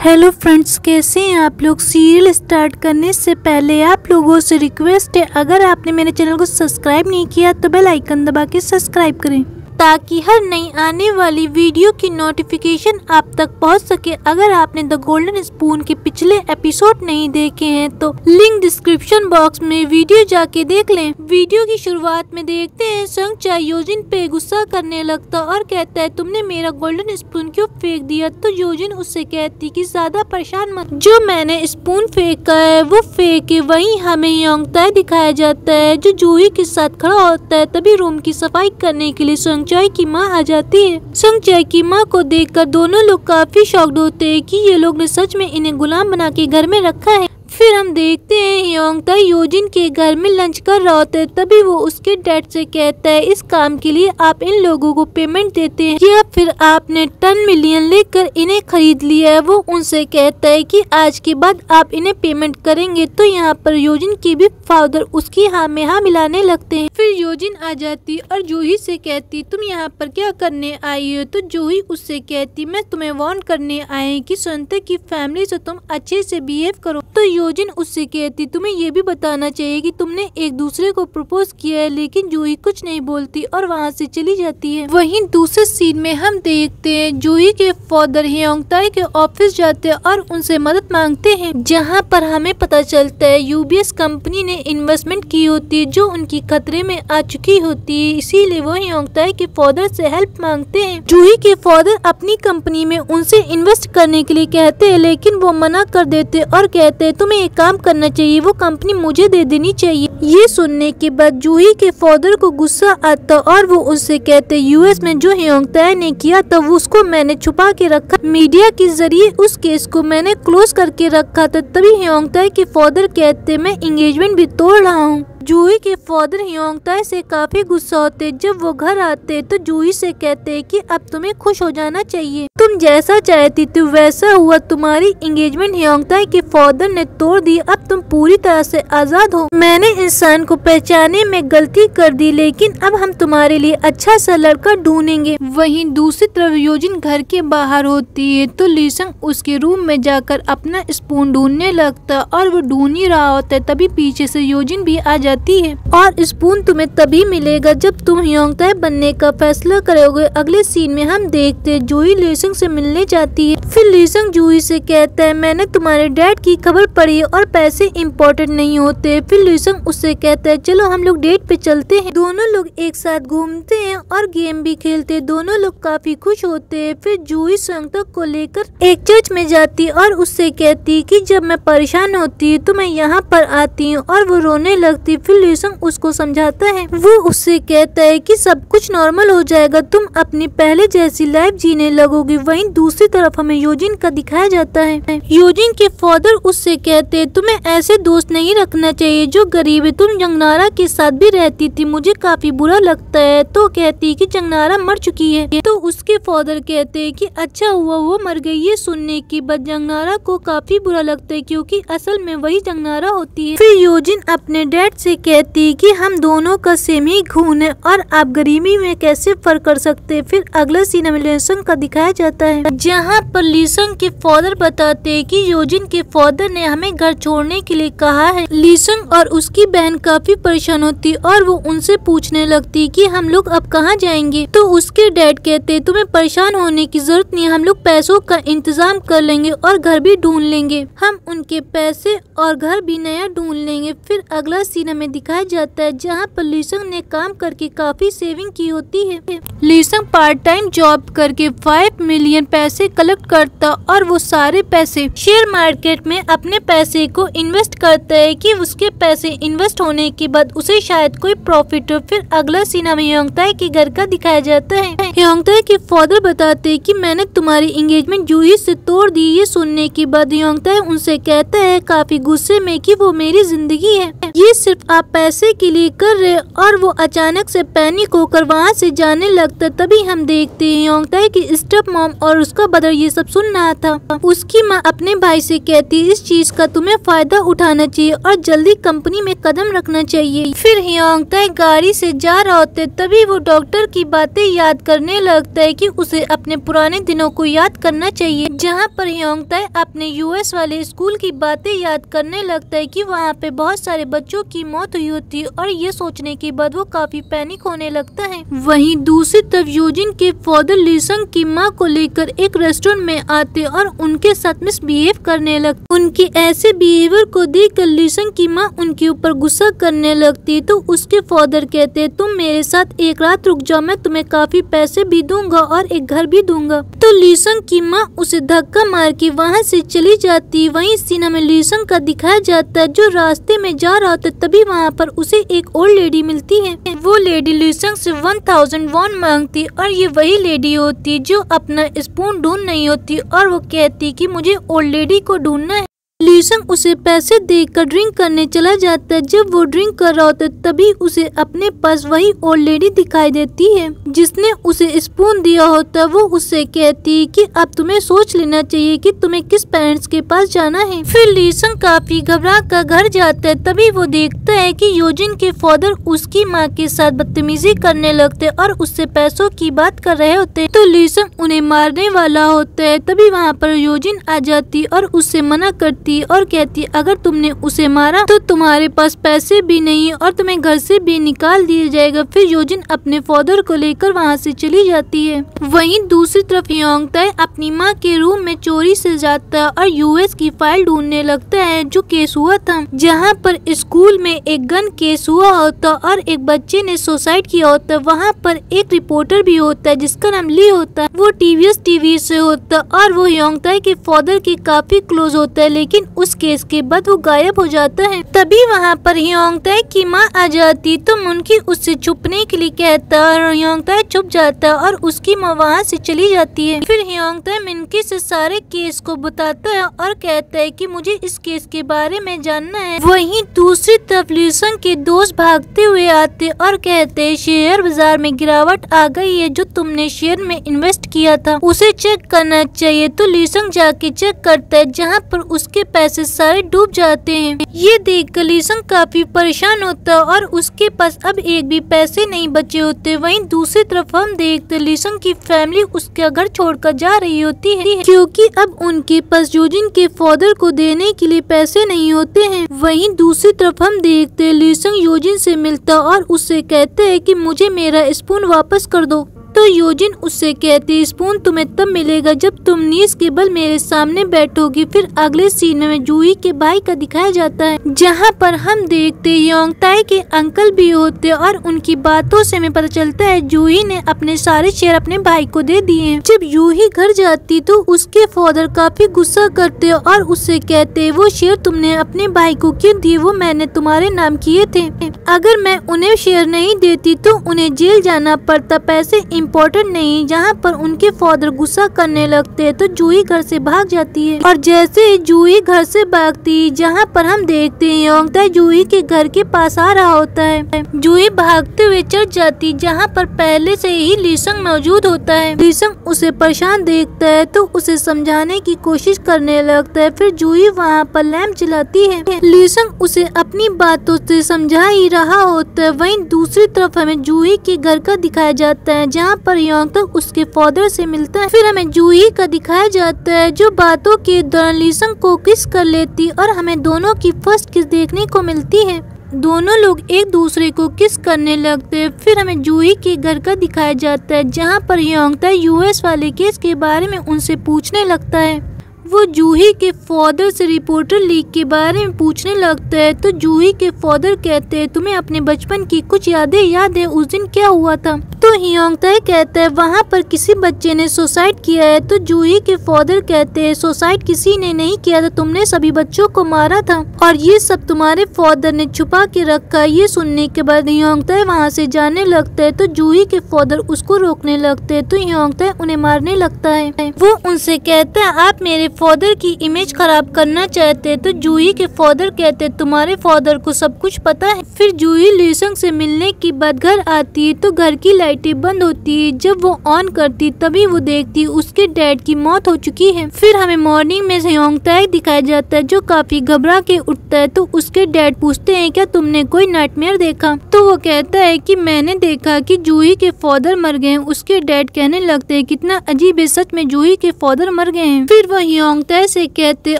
Hello friends, कैसे हैं आप लोग। सीरियल स्टार्ट करने से पहले आप लोगों से रिक्वेस्ट है, अगर आपने मेरे चैनल को सब्सक्राइब नहीं किया तो बेल आइकन दबा के सब्सक्राइब करें ताकि हर नई आने वाली वीडियो की नोटिफिकेशन आप तक पहुंच सके। अगर आपने द गोल्डन स्पून के पिछले एपिसोड नहीं देखे हैं तो लिंक डिस्क्रिप्शन बॉक्स में वीडियो जाके देख लें। वीडियो की शुरुआत में देखते हैं संग चाय योजिन पे गुस्सा करने लगता और कहता है तुमने मेरा गोल्डन स्पून क्यों फेंक दिया। तो योजिन उससे कहती कि ज्यादा परेशान मत, जो मैंने स्पून फेंका है वो फेंके। वहीं हमें योंगताई दिखाया जाता है जो जूही के साथ खड़ा होता है। तभी रूम की सफाई करने के लिए संग चाय की माँ आ जाती है। संग चाय की माँ को देखकर दोनों लोग काफी शॉक्ड होते हैं कि ये लोग ने सच में इन्हें गुलाम बना के घर में रखा है। फिर हम देखते हैं योंगताई योजिन के घर में लंच कर रहा होता है। तभी वो उसके डैड से कहता है इस काम के लिए आप इन लोगों को पेमेंट देते हैं या फिर आपने 10 मिलियन लेकर इन्हें खरीद लिया है। वो उनसे कहता है कि आज के बाद आप इन्हें पेमेंट करेंगे। तो यहाँ पर योजिन के भी फादर उसकी हाँ में हाँ मिलाने लगते हैं। फिर योजिन आ जाती और जूही से कहती तुम यहाँ पर क्या करने आई हो। तो जूही उससे कहती मैं तुम्हें वार्न करने आई कि संता की फैमिली से तुम अच्छे से बिहेव करो। तो योजिन उससे कहती तुम्हें ये भी बताना चाहिए कि तुमने एक दूसरे को प्रपोज किया है। लेकिन जूही कुछ नहीं बोलती और वहाँ से चली जाती है। वहीं दूसरे सीन में हम देखते हैं जूही के फादर योंगताई के ऑफिस जाते हैं और उनसे मदद मांगते हैं, जहाँ पर हमें पता चलता है यूबीएस कंपनी ने इन्वेस्टमेंट की होती है जो उनकी खतरे में आ चुकी होती है। इसीलिए वो योंगताई के फादर से हेल्प मांगते हैं। जूही के फादर अपनी कंपनी में उनसे इन्वेस्ट करने के लिए कहते हैं, लेकिन वो मना कर देते और कहते हैं तुम्हें एक काम करना चाहिए, वो कंपनी मुझे दे देनी चाहिए। ये सुनने के बाद जूही के फादर को गुस्सा आता और वो उससे कहते यूएस में जो योंगताई ने किया था वो उसको मैंने छुपा के रखा, मीडिया के जरिए उस केस को मैंने क्लोज करके रखा था। तभी योंगताई के फादर कहते मैं एंगेजमेंट भी तोड़ रहा हूँ। जूही के फादर योंगताई से काफी गुस्सा होते। जब वो घर आते तो जूही से कहते कि अब तुम्हें खुश हो जाना चाहिए, तुम जैसा चाहती थी वैसा हुआ, तुम्हारी एंगेजमेंट योंगताई के फादर ने तोड़ दी, अब तुम पूरी तरह से आजाद हो। मैंने इंसान को पहचाने में गलती कर दी, लेकिन अब हम तुम्हारे लिए अच्छा सा लड़का ढूंढेंगे। वहीं दूसरी तरफ योजिन घर के बाहर होती है तो लीसंग उसके रूम में जाकर अपना स्पून ढूंढने लगता और वो ढूंढ ही रहा होता है। तभी पीछे से योजिन भी आ जाती है और स्पून तुम्हें तभी मिलेगा जब तुम योंगताई बनने का फैसला करोगे। अगले सीन में हम देखते हैं जूही लीसंग से मिलने जाती है। फिर लीसंग जूही से कहता है मैंने तुम्हारे डैड की खबर पढ़ी और पैसे इम्पोर्टेंट नहीं होते। फिर लीसंग उससे कहता है चलो हम लोग डेट पे चलते हैं। दोनों लोग एक साथ घूमते हैं और गेम भी खेलते हैं। दोनों लोग काफी खुश होते हैं। फिर जूही संगता को लेकर एक चर्च में जाती और उससे कहती कि जब मैं परेशान होती तो मैं यहाँ पर आती हूँ, और वो रोने लगती। फिर लीसंग उसको समझाता है। वो उससे कहता है कि सब कुछ नॉर्मल हो जाएगा, तुम अपनी पहले जैसी लाइफ जीने लगोगी। वहीं दूसरी तरफ हमें योजिन का दिखाया जाता है। योजिन के फादर उससे कहते हैं तुम्हें ऐसे दोस्त नहीं रखना चाहिए जो गरीब है, तुम जंगनारा के साथ भी रहती थी, मुझे काफी बुरा लगता है। तो कहती कि जंगनारा मर चुकी है। तो उसके फादर कहते हैं कि अच्छा हुआ वो मर गई। ये सुनने के बाद जंगनारा को काफी बुरा लगता है क्योंकि असल में वही जंगनारा होती है। फिर योजिन अपने डैड से कहती कि हम दोनों का सेम ही खून है और आप गरीबी में कैसे फर्क कर सकते हैं। फिर अगला सीन में लीसंग का दिखाया जाता है, जहाँ पर लीसंग के फादर बताते हैं कि योजिन के फादर ने हमें घर छोड़ने के लिए कहा है। लीसंग और उसकी बहन काफी परेशान होती और वो उनसे पूछने लगती कि हम लोग अब कहाँ जाएंगे। तो उसके डैड कहते तुम्हें परेशान होने की जरूरत नहीं, हम लोग पैसों का इंतजाम कर लेंगे और घर भी ढूंढ लेंगे, हम उनके पैसे और घर भी नया ढूंढ लेंगे। फिर अगला सीन हमें दिखाया जाता है जहाँ पर लीसंग ने काम करके काफी सेविंग की होती है। लीसंग पार्ट टाइम जॉब करके 5 मिलियन पैसे कलेक्ट करता और वो सारे पैसे शेयर मार्केट में अपने पैसे को इन्वेस्ट करता है कि उसके पैसे इन्वेस्ट होने के बाद उसे शायद कोई प्रॉफिट हो। फिर अगला सीन हमें योंगताई के घर का दिखाया जाता है। योंगताई के फादर बताते कि मैंने तुम्हारी एंगेजमेंट जूही से तोड़ दी। ये सुनने के बाद योंगताई उनसे कहता है काफी गुस्से में कि वो मेरी जिंदगी है, ये सिर्फ आप पैसे के लिए कर रहे। और वो अचानक से पैनिक होकर वहाँ से जाने लगता। तभी हम देखते हैं योंगताई की स्टेप मॉम और उसका ब्रदर ये सब सुन रहा था। उसकी माँ अपने भाई से कहती इस चीज का तुम्हें फायदा उठाना चाहिए और जल्दी कंपनी में कदम रखना चाहिए। फिर हियोंग ताई गाड़ी से जा रहा होता है, तभी वो डॉक्टर की बातें याद करने लगता है कि उसे अपने पुराने दिनों को याद करना चाहिए, जहाँ पर हियोंग ताई अपने यूएस वाले स्कूल की बातें याद करने लगता है कि वहाँ पे बहुत सारे बच्चों की मौत हुई होती है, और ये सोचने के बाद वो काफी पैनिक होने लगता है। वहीं दूसरी तरफ यूजिन के फादर लीसंग की माँ को लेकर एक रेस्टोरेंट में आते और उनके साथ मिसबिहेव करने लगते। उनके ऐसे बिहेवियर को देखकर लीसंग की माँ उनके ऊपर गुस्सा करने लगती, तो उसके फादर कहते तुम मेरे साथ एक रात रुक जाओ, मैं तुम्हें काफी पैसे भी दूंगा और एक घर भी दूंगा। तो लीसंग की माँ उसे धक्का मार के वहाँ से चली जाती। वहीं सीन में लीसंग का दिखाया जाता है, जो रास्ते में जा रहा होता, तभी वहाँ पर उसे एक ओल्ड लेडी मिलती है। वो लेडी लीसंग से 1000 वॉन मांगती, और ये वही लेडी होती जो अपना स्पून ढूंढ नहीं होती, और वो कहती कि मुझे ओल्ड लेडी को ढूंढना है। लीसंग उसे पैसे देकर ड्रिंक करने चला जाता है। जब वो ड्रिंक कर रहा होता है, तभी उसे अपने पास वही ओल्ड लेडी दिखाई देती है जिसने उसे स्पून दिया होता है। वो उससे कहती है कि अब तुम्हें सोच लेना चाहिए कि तुम्हें किस पेरेंट्स के पास जाना है। फिर लीसंग काफी घबरा कर घर जाता है, तभी वो देखता है कि यूजिन के फादर उसकी माँ के साथ बदतमीजी करने लगते और उससे पैसों की बात कर रहे होते। तो लीसंग उन्हें मारने वाला होता है, तभी वहाँ पर यूजिन आ जाती और उससे मना करती और कहती अगर तुमने उसे मारा तो तुम्हारे पास पैसे भी नहीं और तुम्हें घर से भी निकाल दिया जाएगा। फिर यूजिन अपने फादर को लेकर वहाँ से चली जाती है। वहीं दूसरी तरफ हियोंग ताई अपनी माँ के रूम में चोरी से जाता है और यूएस की फाइल ढूंढने लगता है जो केस हुआ था, जहाँ पर स्कूल में एक गन केस हुआ होता और एक बच्चे ने सुसाइड किया होता। वहाँ पर एक रिपोर्टर भी होता है जिसका नाम ली होता है। वो टीवीएस टीवी से होता और वो हियोंग ताई के फादर के काफी क्लोज होता है, लेकिन उस केस के बाद वो गायब हो जाता है। तभी वहाँ पर हियोंग ताई की माँ आ जाती, तो मुनकी उससे छुपने के लिए कहता और हियोंग ताई छुप जाता और उसकी माँ वहाँ से चली जाती है। फिर हियोंग ताई मिनकी से सारे केस को बताता है और कहता है कि मुझे इस केस के बारे में जानना है। वहीं दूसरी तरफ लीसंग के दोस्त भागते हुए आते और कहते हैं शेयर बाजार में गिरावट आ गई है, जो तुमने शेयर में इन्वेस्ट किया था उसे चेक करना चाहिए। तो लीसंग जाके चेक करता है, जहाँ पर उसके पैसे सारे डूब जाते हैं। ये देखकर लीसंग काफी परेशान होता है और उसके पास अब एक भी पैसे नहीं बचे होते। वहीं दूसरी तरफ हम देखते लीसंग की फैमिली उसका घर छोड़कर जा रही होती है, क्योंकि अब उनके पास यूजिन के फादर को देने के लिए पैसे नहीं होते हैं। वहीं दूसरी तरफ हम देखते लीसंग यूजिन से मिलता और उससे कहते हैं कि मुझे मेरा स्पून वापस कर दो। तो यूजिन उससे कहती स्पून तुम्हें तब मिलेगा जब तुम नीज के बल मेरे सामने बैठोगी। फिर अगले सीन में जूही के भाई का दिखाया जाता है, जहाँ पर हम देखते हियोंग ताई के अंकल भी होते और उनकी बातों से हमें पता चलता है जूही ने अपने सारे शेयर अपने भाई को दे दिए हैं। जब जूही घर जाती तो उसके फादर काफी गुस्सा करते और उससे कहते वो शेयर तुमने अपने भाई को क्यों दिए, वो मैंने तुम्हारे नाम किए थे। अगर मैं उन्हें शेयर नहीं देती तो उन्हें जेल जाना पड़ता, पैसे इम्पोर्टेंट नहीं। जहाँ पर उनके फादर गुस्सा करने लगते हैं तो जूही घर से भाग जाती है। और जैसे जूही घर से भागती, जहाँ पर हम देखते हैं हियोंग ताई जूही के घर के पास आ रहा होता है। जूही भागते हुए चढ़ जाती, जहाँ पर पहले से ही लीसंग मौजूद होता है। लीसंग उसे परेशान देखता है तो उसे समझाने की कोशिश करने लगता है। फिर जूही वहाँ पर लैंप जलाती है। लीसंग उसे अपनी बातों से समझा ही रहा होता है। वहीं दूसरी तरफ हमें जूही के घर का दिखाया जाता है, जहाँ पर हियोंग ताई उसके फादर से मिलता है। फिर हमें जूही का दिखाया जाता है जो बातों के दौरान लीसंग को किस कर लेती और हमें दोनों की फर्स्ट किस देखने को मिलती है। दोनों लोग एक दूसरे को किस करने लगते हैं। फिर हमें जूही के घर का दिखाया जाता है, जहाँ पर हियोंग ताई यूएस वाले केस के बारे में उनसे पूछने लगता है। वो जूही के फादर से रिपोर्टर लीक के बारे में पूछने लगता है। तो जूही के फादर कहते हैं तुम्हें अपने बचपन की कुछ यादें याद है, उस दिन क्या हुआ था। तो हियोंग ताई कहता है वहाँ पर किसी बच्चे ने सुसाइड किया है। तो जूही के फादर कहते हैं सुसाइड किसी ने नहीं किया था, तुमने सभी बच्चों को मारा था और ये सब तुम्हारे फादर ने छुपा के रखा। ये सुनने के बाद हियोंग ताई वहाँ से जाने लगता है। तो जूही के फादर उसको रोकने लगते हैं। तो हियोंग ताई उन्हें मारने लगता है। वो उनसे कहता है आप मेरे फादर की इमेज खराब करना चाहते हैं। तो जूही के फादर कहते हैं तुम्हारे फादर को सब कुछ पता है। फिर जूही लीसंग से मिलने के बाद घर आती है तो घर की लाइटें बंद होती है। जब वो ऑन करती तभी वो देखती उसके डैड की मौत हो चुकी है। फिर हमें मॉर्निंग में ह्योंग ताई दिखाया जाता है जो काफी घबरा के उठता है। तो उसके डैड पूछते हैं क्या तुमने कोई नाइटमेयर देखा? तो वो कहता है कि मैंने देखा कि जूही के फादर मर गए। उसके डैड कहने लगते हैं कितना अजीब है, सच में जूही के फादर मर गए हैं। फिर वो ह्योंग ताई से कहते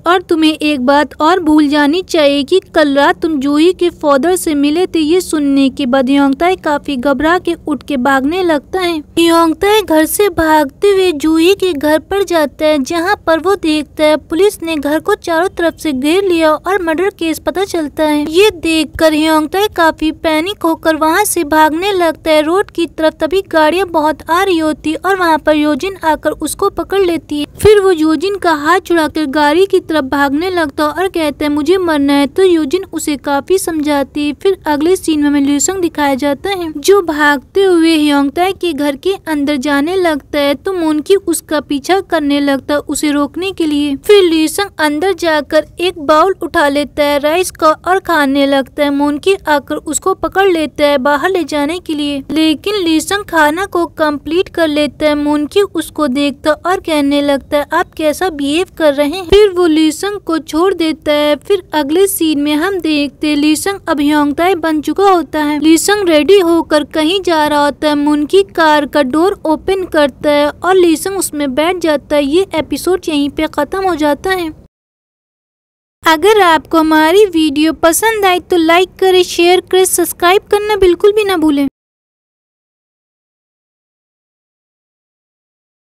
और तुम्हें एक बात और भूल जानी चाहिए कि कल रात तुम जूही के फादर से मिले थे। ये सुनने के बाद ह्योंग ताई काफी घबरा के उठ के भागने लगता है। ह्योंग ताई घर से भागते हुए जूही के घर पर जाता है जहाँ पर वो देखता है पुलिस ने घर को चारों तरफ से घेर लिया और मर्डर केस पता चलता है। ये देखकर ह्योंग ताई काफी पैनिक होकर वहाँ से भागने लगता है रोड की तरफ। तभी गाड़ियाँ बहुत आ रही होती और वहाँ पर योजिन आकर उसको पकड़ लेती है। फिर वो योजिन का हाथ छुड़ाकर गाड़ी की तरफ भागने लगता और कहता है मुझे मरना है। तो योजिन उसे काफी समझाती है। फिर अगले सीन में ल्यूसंग दिखाया जाता है जो भागते हुए ह्योंग ताई के घर के अंदर जाने लगता है। तो मूनकी उसका पीछा करने लगता है उसे रोकने के लिए। फिर ल्यूसंग अंदर जाकर एक बाउल उठा लेता है राइस का और खाने लगता है। मूनकी आकर उसको पकड़ लेता है बाहर ले जाने के लिए, लेकिन ल्यूसंग खाना को कंप्लीट कर लेता है। मूनकी उसको देखता और कहने लगता है आप कैसा बिहेव कर रहे हैं। फिर वो ल्यूसंग को छोड़ देता है। फिर अगले सीन में हम देखते ल्यूसंग अब ह्योंग ताई बन चुका होता है। ल्यूसंग रेडी होकर कहीं जा रहा होता है। मूनकी कार का डोर ओपन करता है और ल्यूसंग उसमें बैठ जाता है। ये एपिसोड यहीं पे खत्म हो जाता है। अगर आपको हमारी वीडियो पसंद आई तो लाइक करें, शेयर करें, सब्सक्राइब करना बिल्कुल भी ना भूलें।